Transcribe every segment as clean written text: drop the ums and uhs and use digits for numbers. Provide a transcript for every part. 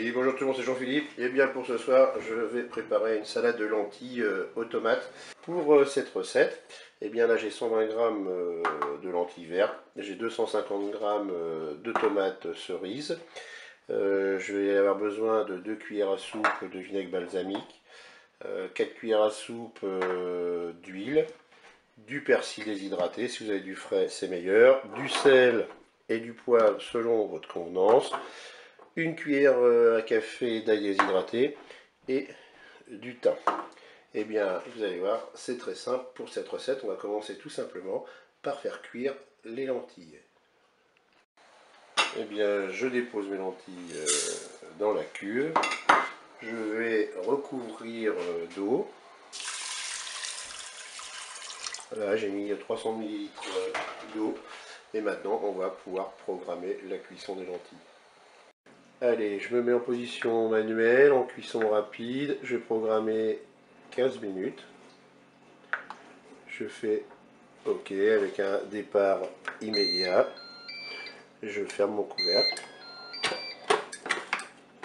Oui, bonjour tout le monde, c'est Jean-Philippe. Et bien pour ce soir, je vais préparer une salade de lentilles aux tomates. Pour cette recette, et bien là j'ai 120 g de lentilles vertes, j'ai 250 g de tomates cerises. Je vais avoir besoin de 2 cuillères à soupe de vinaigre balsamique, 4 cuillères à soupe d'huile, du persil déshydraté, si vous avez du frais c'est meilleur, du sel et du poivre selon votre convenance, une cuillère à café d'ail déshydraté et du thym. Et bien vous allez voir, c'est très simple pour cette recette. On va commencer tout simplement par faire cuire les lentilles. Et bien je dépose mes lentilles dans la cuve. Je vais recouvrir d'eau. Voilà, j'ai mis 300 ml d'eau. Et maintenant on va pouvoir programmer la cuisson des lentilles. Allez, je me mets en position manuelle, en cuisson rapide. Je vais programmer 15 minutes. Je fais OK avec un départ immédiat. Je ferme mon couvercle.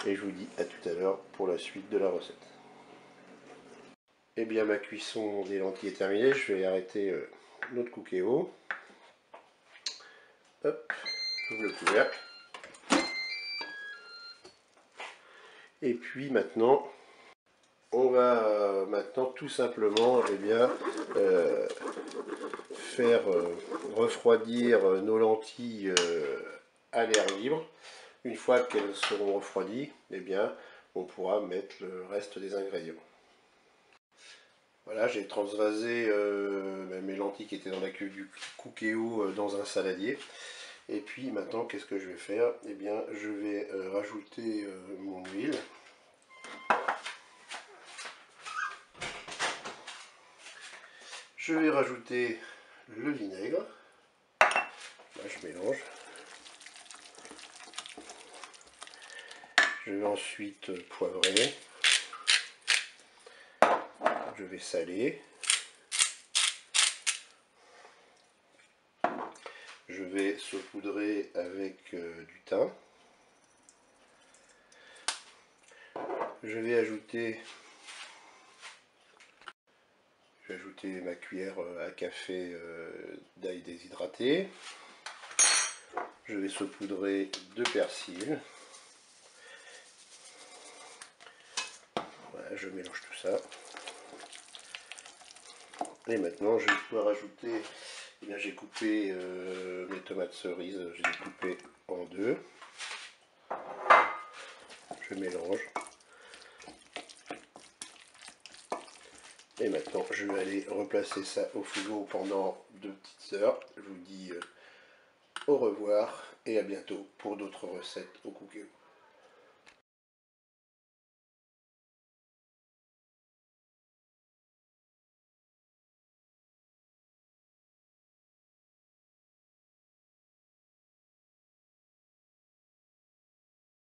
Et je vous dis à tout à l'heure pour la suite de la recette. Eh bien, ma cuisson des lentilles est terminée. Je vais arrêter notre cookéo. Hop, j'ouvre le couvercle. Et puis maintenant, on va maintenant tout simplement faire refroidir nos lentilles à l'air libre. Une fois qu'elles seront refroidies, on pourra mettre le reste des ingrédients. Voilà, j'ai transvasé mes lentilles qui étaient dans la cuve du cookéo dans un saladier. Et puis maintenant, qu'est-ce que je vais faire? Je vais rajouter mon huile. Je vais rajouter le vinaigre. Là, je mélange. Je vais ensuite poivrer. Je vais saler. Je vais saupoudrer avec du thym. Je vais ajouter ma cuillère à café d'ail déshydraté. Je vais saupoudrer de persil. Voilà, je mélange tout ça. Et maintenant, je vais pouvoir ajouter, j'ai coupé mes tomates cerises, je les ai coupées en deux. Je mélange. Et maintenant, je vais aller replacer ça au frigo pendant 2 petites heures. Je vous dis au revoir et à bientôt pour d'autres recettes au cookéo.